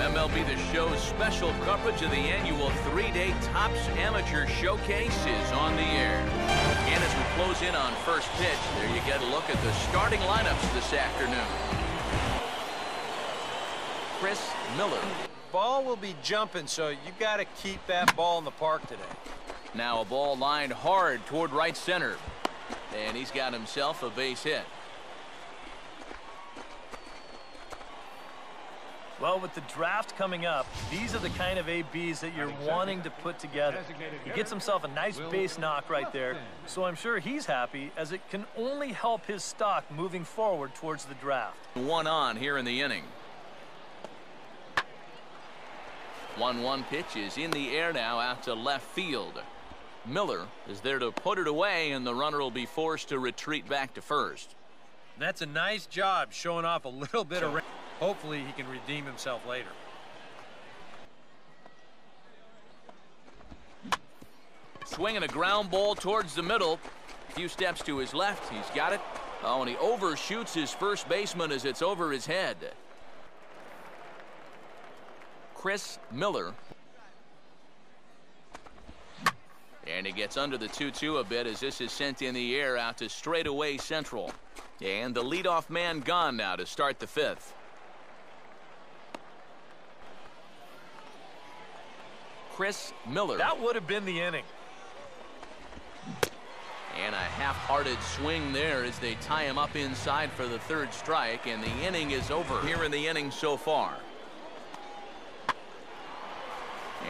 MLB The Show's special coverage of the annual 3-day Topps Amateur Showcase is on the air. And as we close in on first pitch, there you get a look at the starting lineups this afternoon. Chris Miller. Ball will be jumping, so you got to keep that ball in the park today. Now a ball lined hard toward right center. And he's got himself a base hit. Well, with the draft coming up, these are the kind of ABs that you're wanting to put together. He gets himself a nice base knock right there, so I'm sure he's happy, as it can only help his stock moving forward towards the draft. 1 on here in the inning. 1-1 pitch is in the air now out to left field. Miller is there to put it away, and the runner will be forced to retreat back to first. That's a nice job showing off a little bit of... Hopefully he can redeem himself later. Swinging a ground ball towards the middle. A few steps to his left. He's got it. Oh, and he overshoots his first baseman as it's over his head. Chris Miller. And he gets under the 2-2 a bit as this is sent in the air out to straightaway central. And the leadoff man gone now to start the 5th. Chris Miller. That would have been the inning. And a half-hearted swing there as they tie him up inside for the 3rd strike, and the inning is over here in the inning so far.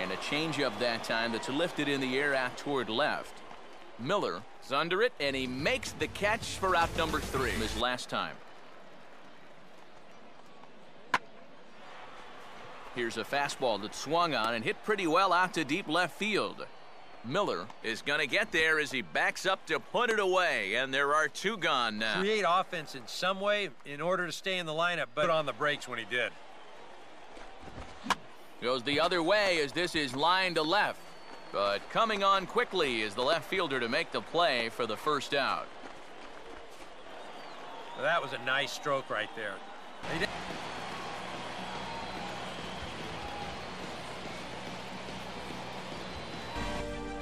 And a changeup that time that's lifted in the air out toward left. Miller is under it, and he makes the catch for out number 3 his last time. Here's a fastball that swung on and hit pretty well out to deep left field. Miller is going to get there as he backs up to put it away, and there are 2 gone now. Create offense in some way in order to stay in the lineup, but put on the brakes when he did. Goes the other way as this is lined to left. But coming on quickly is the left fielder to make the play for the 1st out. That was a nice stroke right there.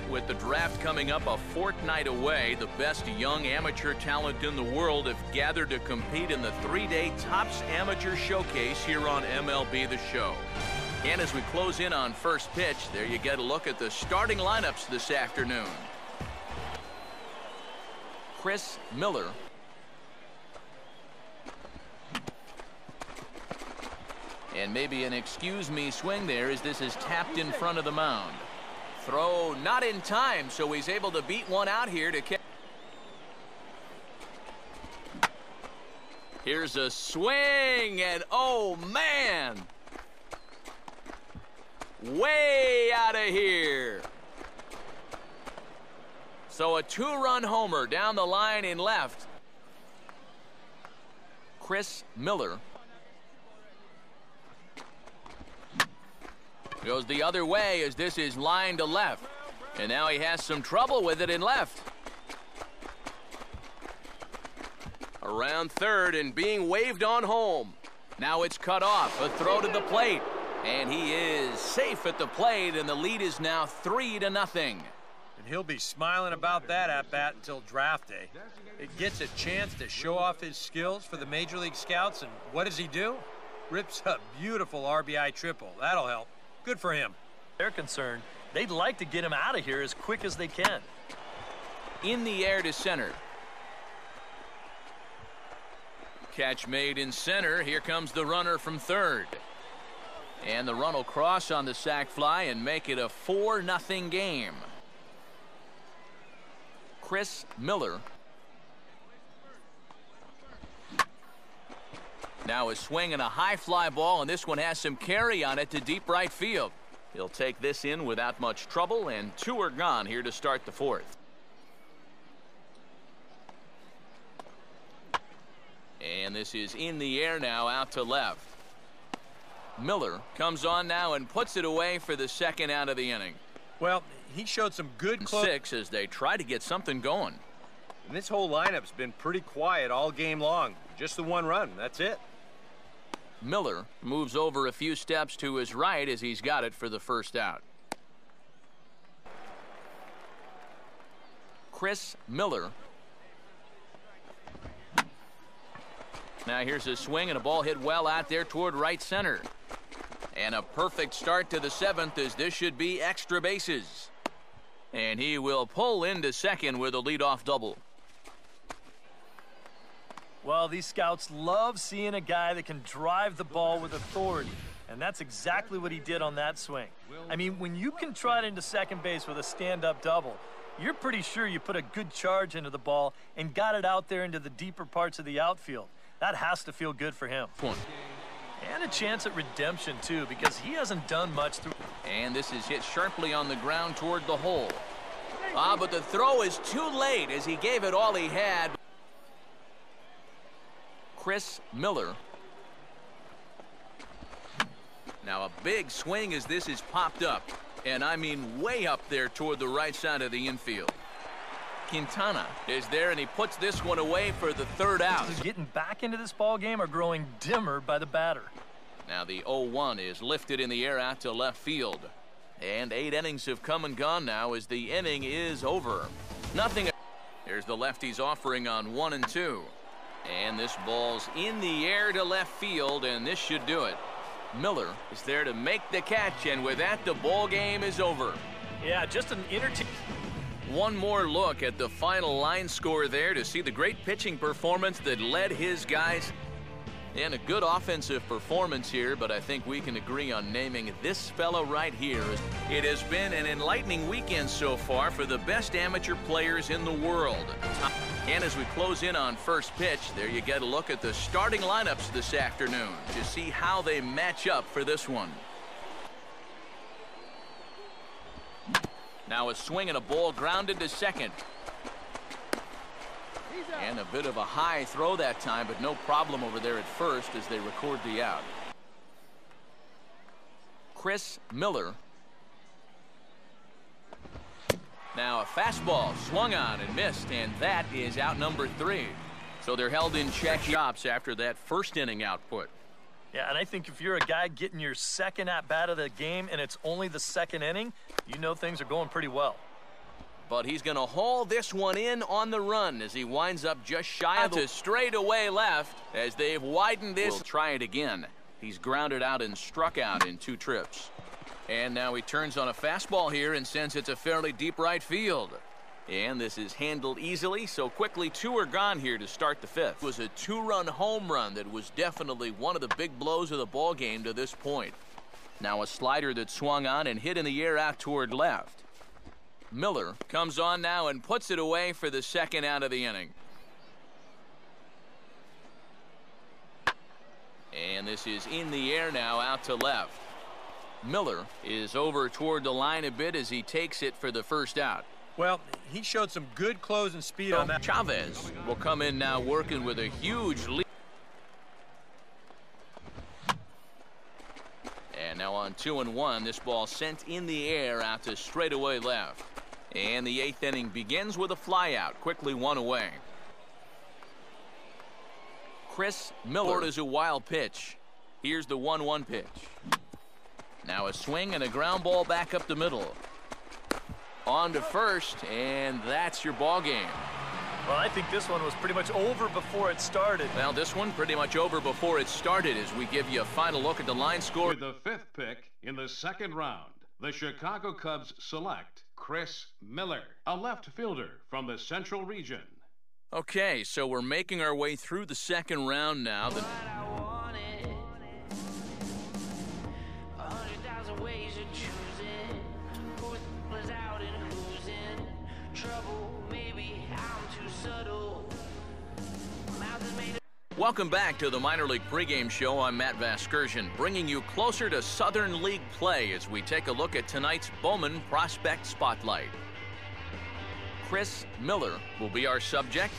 With the draft coming up a fortnight away, the best young amateur talent in the world have gathered to compete in the 3-day Topps Amateur Showcase here on MLB The Show. And as we close in on first pitch, there you get a look at the starting lineups this afternoon. Chris Miller. And maybe an excuse me swing there as this is tapped in front of the mound. Throw not in time, so he's able to beat one out here to catch. Here's a swing, and oh man, way out of here. So a 2-run homer down the line in left. Chris Miller. Goes the other way as this is lined to left. And now he has some trouble with it in left. Around third and being waved on home. Now it's cut off. A throw to the plate. And he is safe at the plate, and the lead is now 3-0. And he'll be smiling about that at-bat until draft day. It gets a chance to show off his skills for the Major League scouts, and what does he do? Rips a beautiful RBI triple. That'll help. Good for him. They're concerned. They'd like to get him out of here as quick as they can. In the air to center. Catch made in center. Here comes the runner from third. And the run will cross on the sac fly and make it a 4-0 game. Chris Miller. Now a swing and a high fly ball, and this one has some carry on it to deep right field. He'll take this in without much trouble, and 2 are gone here to start the 4th. And this is in the air now out to left. Miller comes on now and puts it away for the 2nd out of the inning. Well, he showed some good 6 as they try to get something going. And this whole lineup's been pretty quiet all game long. Just the 1 run. That's it. Miller moves over a few steps to his right as he's got it for the first out. Chris Miller. Now here's a swing and a ball hit well out there toward right center. And a perfect start to the seventh, as this should be extra bases. And he will pull into second with a leadoff double. Well, these scouts love seeing a guy that can drive the ball with authority. And that's exactly what he did on that swing. I mean, when you can trot into second base with a stand-up double, you're pretty sure you put a good charge into the ball and got it out there into the deeper parts of the outfield. That has to feel good for him. And a chance at redemption, too, because he hasn't done much through. And this is hit sharply on the ground toward the hole. But the throw is too late as he gave it all he had. Chris Miller. Now a big swing as this is popped up. And I mean way up there toward the right side of the infield. Quintana is there, and he puts this one away for the third out. Getting back into this ball game are growing dimmer by the batter. Now the 0-1 is lifted in the air out to left field. And 8 innings have come and gone now as the inning is over. Nothing. There's the lefty's offering on 1 and 2. And this ball's in the air to left field, and this should do it. Miller is there to make the catch, and with that, the ball game is over. Yeah, just an One more look at the final line score there to see the great pitching performance that led his guys. And a good offensive performance here, but I think we can agree on naming this fellow right here. It has been an enlightening weekend so far for the best amateur players in the world. And as we close in on first pitch, there you get a look at the starting lineups this afternoon to see how they match up for this one. Now a swing and a ball grounded to second. And a bit of a high throw that time, but no problem over there at first as they record the out. Chris Miller. Now a fastball swung on and missed, and that is out number 3. So they're held in check shops after that first inning output. Yeah, and I think if you're a guy getting your second at-bat of the game and it's only the second inning, you know things are going pretty well. But he's going to haul this one in on the run as he winds up just shy of to straightaway left as they've widened this. We'll try it again. He's grounded out and struck out in 2 trips. And now he turns on a fastball here and sends it to fairly deep right field. And this is handled easily, so quickly 2 are gone here to start the 5th. It was a 2-run home run that was definitely one of the big blows of the ball game to this point. Now a slider that swung on and hit in the air out toward left. Miller comes on now and puts it away for the second out of the inning. And this is in the air now out to left. Miller is over toward the line a bit as he takes it for the first out. Well, he showed some good closing speed on that. Chavez will come in now working with a huge lead. And now on 2-1, this ball sent in the air out to straightaway left. And the 8th inning begins with a flyout, quickly 1 away. Chris Miller is a wild pitch. Here's the 1-1 pitch. Now a swing and a ground ball back up the middle. On to first, and that's your ball game. Well, I think this one was pretty much over before it started. Well, this one pretty much over before it started as we give you a final look at the line score. With the 5th pick in the 2nd round, the Chicago Cubs select Chris Miller, a left fielder from the Central Region. Okay, so we're making our way through the 2nd round now. Welcome back to the Minor League Pregame Show. I'm Matt Vasgersian, bringing you closer to Southern League play as we take a look at tonight's Bowman Prospect Spotlight. Chris Miller will be our subject,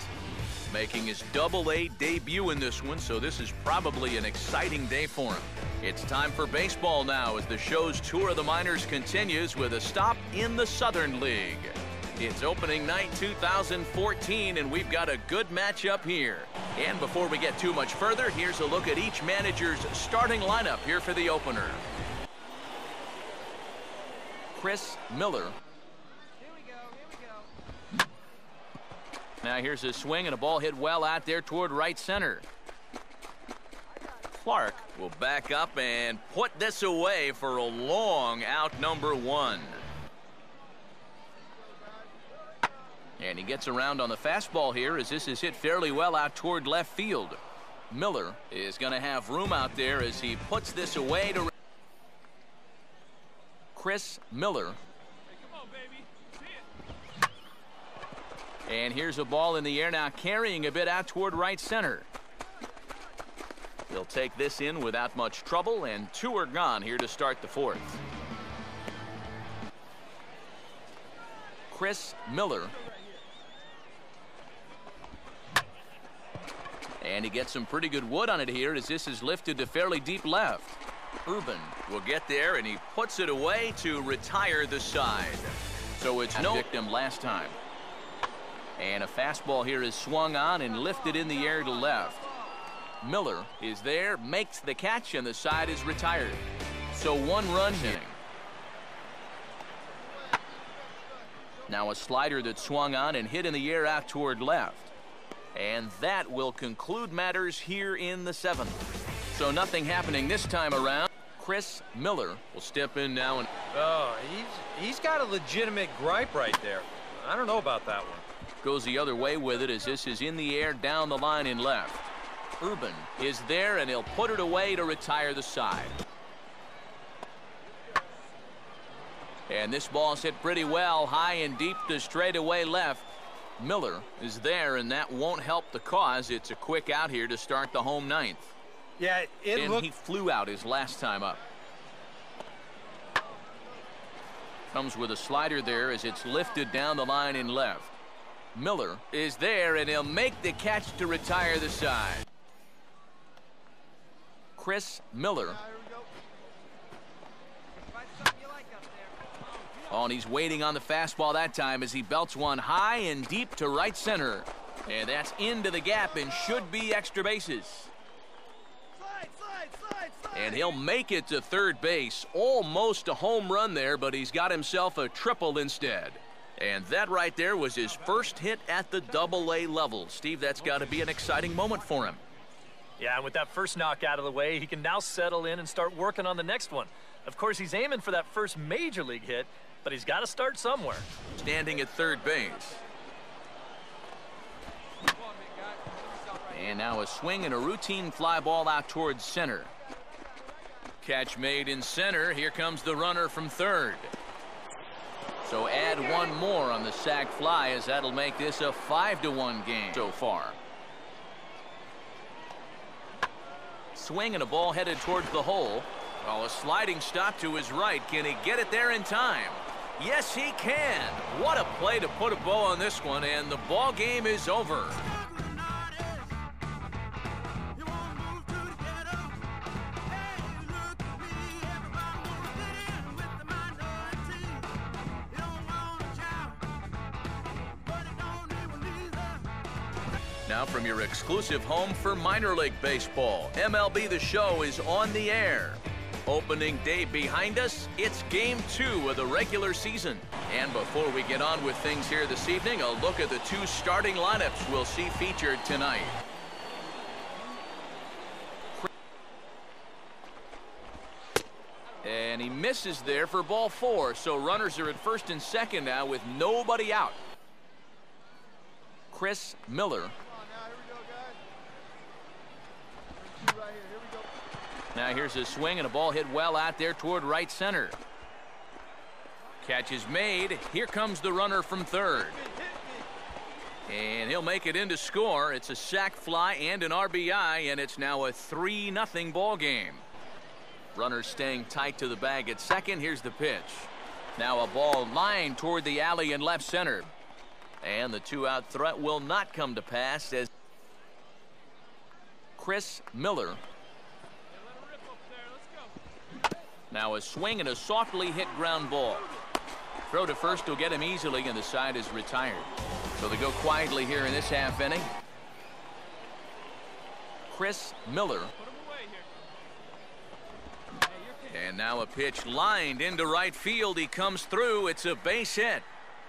making his Double-A debut in this one, so this is probably an exciting day for him. It's time for baseball now as the show's tour of the minors continues with a stop in the Southern League. It's opening night 2014, and we've got a good matchup here. And before we get too much further, here's a look at each manager's starting lineup here for the opener. Chris Miller. Now here's a swing and a ball hit well out there toward right center. Clark will back up and put this away for a long out number 1. And he gets around on the fastball here as this is hit fairly well out toward left field. Miller is going to have room out there as he puts this away to Chris Miller. And here's a ball in the air now, carrying a bit out toward right center. He'll take this in without much trouble, and 2 are gone here to start the 4th. Chris Miller. And he gets some pretty good wood on it here as this is lifted to fairly deep left. Urban will get there, and he puts it away to retire the side. So it's no victim last time. And a fastball here is swung on and lifted in the air to left. Miller is there, makes the catch, and the side is retired. So 1 run inning. Now a slider that swung on and hit in the air out toward left. And that will conclude matters here in the 7th. So nothing happening this time around. Chris Miller will step in now. And oh, he's got a legitimate gripe right there. I don't know about that one. Goes the other way with it as this is in the air down the line in left. Urban is there, and he'll put it away to retire the side. And this ball's hit pretty well, high and deep to straightaway left. Miller is there, and that won't help the cause. It's a quick out here to start the home 9th. Yeah, he flew out his last time up. Comes with a slider there as it's lifted down the line in left. Miller is there, and he'll make the catch to retire the side. Chris Miller. Oh, and he's waiting on the fastball that time as he belts one high and deep to right center. And that's into the gap and should be extra bases. And he'll make it to third base. Almost a home run there, but he's got himself a triple instead. And that right there was his first hit at the Double-A level. Steve, that's got to be an exciting moment for him. Yeah, and with that first knock out of the way, he can now settle in and start working on the next one. Of course, he's aiming for that first major league hit, but he's got to start somewhere. Standing at third base. And now a swing and a routine fly ball out towards center. Catch made in center. Here comes the runner from third. So add 1 more on the sac fly as that'll make this a 5-1 game so far. Swing and a ball headed towards the hole. Well, a sliding stop to his right. Can he get it there in time? Yes, he can. What a play to put a bow on this one, and the ball game is over. Now from your exclusive home for minor league baseball, MLB The Show is on the air. Opening day behind us, it's game 2 of the regular season. And before we get on with things here this evening, a look at the 2 starting lineups we'll see featured tonight. And he misses there for ball 4, so runners are at first and second now with nobody out. Chris Miller. Now here's a swing and a ball hit well out there toward right center. Catch is made. Here comes the runner from third. And he'll make it in to score. It's a sac fly and an RBI, and it's now a 3-0 ball game. Runner staying tight to the bag at second. Here's the pitch. Now a ball lined toward the alley in left center. And the 2-out threat will not come to pass as Chris Miller. Now a swing and a softly hit ground ball. Throw to first will get him easily, and the side is retired. So they go quietly here in this half inning. Chris Miller. And now a pitch lined into right field. He comes through. It's a base hit.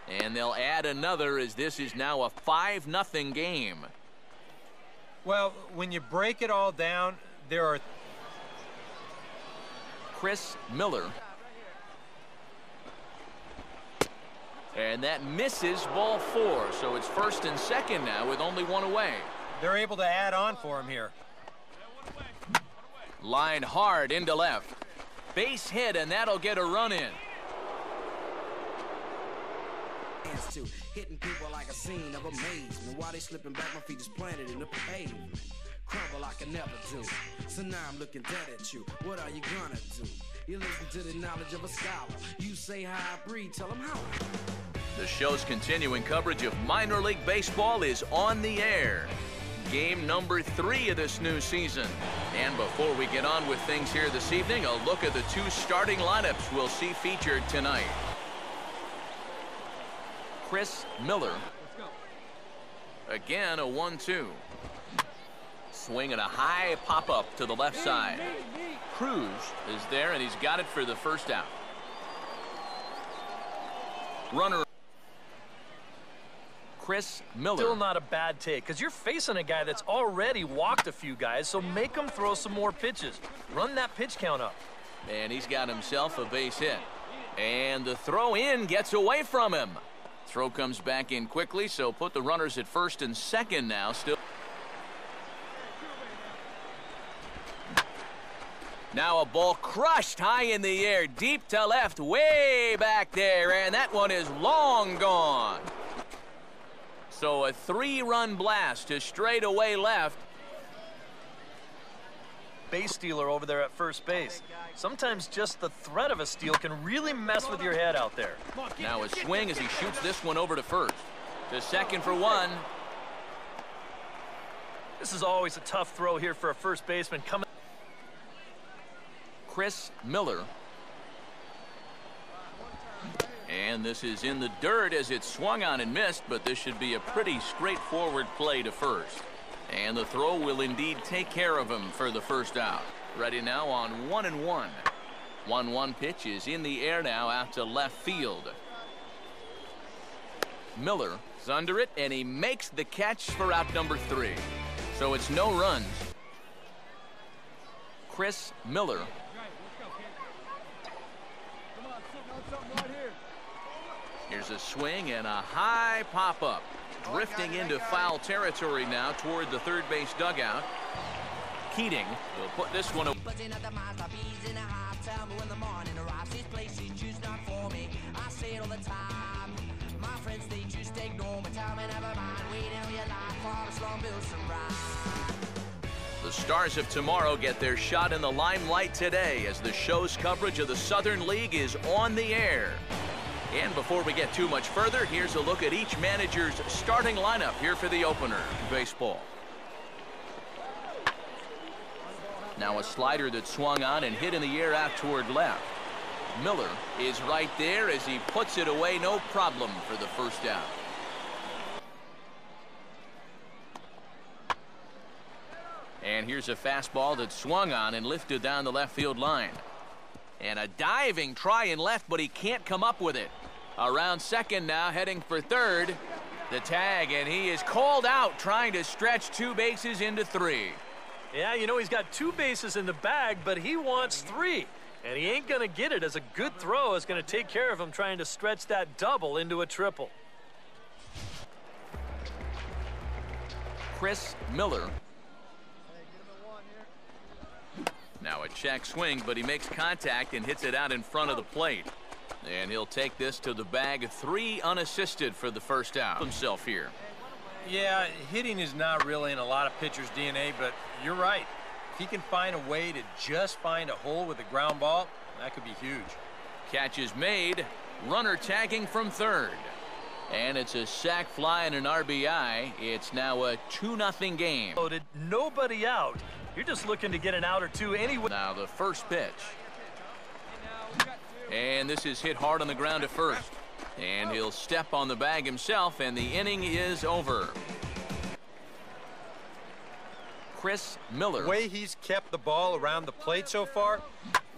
And they'll add another as this is now a 5-0 game. Well, when you break it all down, there are... Chris Miller. And that misses, ball 4. So it's first and second now with only one away. They're able to add on for him here. Line hard into left. Base hit, and that'll get a run in. Hitting people like a scene of amazement. While they slipping back, my feet is planted in the pavement. Crumble like I never do. So now I'm looking dead at you. What are you gonna do? You listen to the knowledge of a scholar. You say how I breathe, tell them how. The show's continuing coverage of minor league baseball is on the air. Game number 3 of this new season. And before we get on with things here this evening, a look at the 2 starting lineups we'll see featured tonight. Chris Miller. Again, a 1-2. Swing and a high pop-up to the left side. Cruz is there, and he's got it for the first out. Runner. Chris Miller. Still not a bad take, because you're facing a guy that's already walked a few guys, so make him throw some more pitches. Run that pitch count up. And he's got himself a base hit. And the throw in gets away from him. Throw comes back in quickly, so put the runners at first and second now. Still. Now a ball crushed high in the air, deep to left, way back there, and that one is long gone. So a 3-run blast to straightaway left. Base stealer over there at first base. Sometimes just the threat of a steal can really mess with your head out there. Now a swing as he shoots this one over to first. To second for 1. This is always a tough throw here for a first baseman coming. Chris Miller. And this is in the dirt as it swung on and missed, but this should be a pretty straightforward play to first. And the throw will indeed take care of him for the first out. Ready now on 1-1. 1-1 pitch is in the air now out to left field. Miller is under it, and he makes the catch for out number 3. So it's no runs. Chris Miller. Here's a swing and a high pop-up. Drifting into foul territory now toward the third base dugout. Keating will put this one up. The stars of tomorrow get their shot in the limelight today as the show's coverage of the Southern League is on the air. And before we get too much further, here's a look at each manager's starting lineup here for the opener. Baseball. Now a slider that swung on and hit in the air out toward left. Miller is right there as he puts it away, no problem for the first out. And here's a fastball that swung on and lifted down the left field line. And a diving try in left, but he can't come up with it. Around second now, heading for third. The tag, and he is called out trying to stretch 2 bases into 3. Yeah, you know, he's got 2 bases in the bag, but he wants 3. And he ain't going to get it, as a good throw is going to take care of him trying to stretch that double into a triple. Chris Miller. Now a check swing, but he makes contact and hits it out in front of the plate. And he'll take this to the bag. 3 unassisted for the first out. Himself here. Yeah, hitting is not really in a lot of pitchers' DNA, but you're right. If he can find a way to just find a hole with a ground ball, that could be huge. Catch is made. Runner tagging from third. And it's a sac fly and an RBI. It's now a 2-0 game. Loaded, nobody out. You're just looking to get an out or 2 anyway. Now the first pitch. And this is hit hard on the ground at first. And he'll step on the bag himself, and the inning is over. Chris Miller. The way he's kept the ball around the plate so far,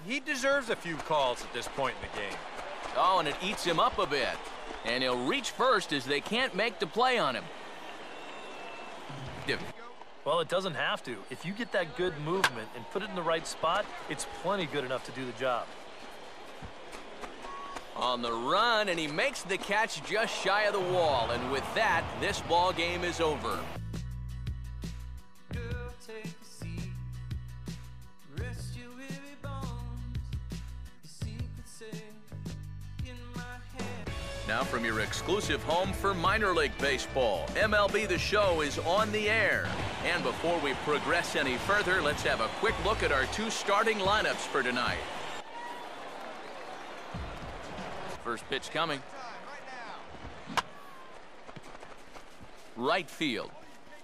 he deserves a few calls at this point in the game. Oh, and it eats him up a bit. And he'll reach first as they can't make the play on him. Diff. Well, it doesn't have to. If you get that good movement and put it in the right spot, it's plenty good enough to do the job. On the run, and he makes the catch just shy of the wall. And with that, this ball game is over. Now from your exclusive home for minor league baseball, MLB The Show is on the air. And before we progress any further, let's have a quick look at our two starting lineups for tonight. First pitch coming. Right field.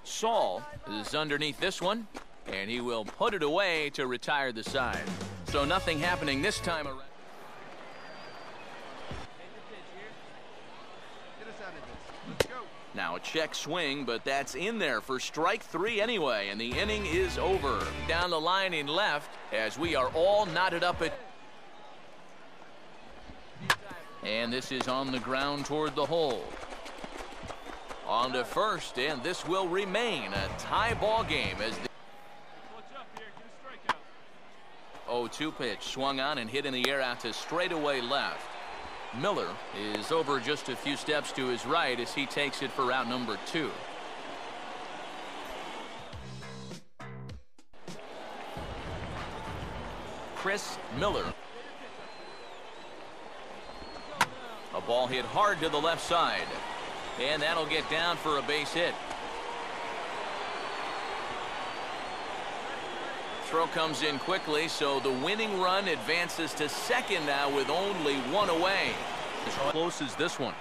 Saul is underneath this one, and he will put it away to retire the side. So nothing happening this time around. Now a check swing, but that's in there for strike three anyway, and the inning is over. Down the line in left as we are all knotted up at... And this is on the ground toward the hole. On to first, and this will remain a tie ball game as the 0-2 pitch swung on and hit in the air out to straightaway left. Miller is over just a few steps to his right as he takes it for out number 2. Chris Miller. A ball hit hard to the left side, and that'll get down for a base hit. Throw comes in quickly, so the winning run advances to second now with only one away. As close as this one.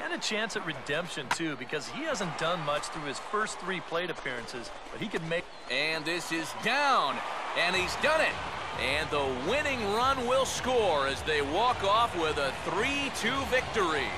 And a chance at redemption, too, because he hasn't done much through his first 3 plate appearances, but he could make... And this is down, and he's done it. And the winning run will score as they walk off with a 3-2 victory.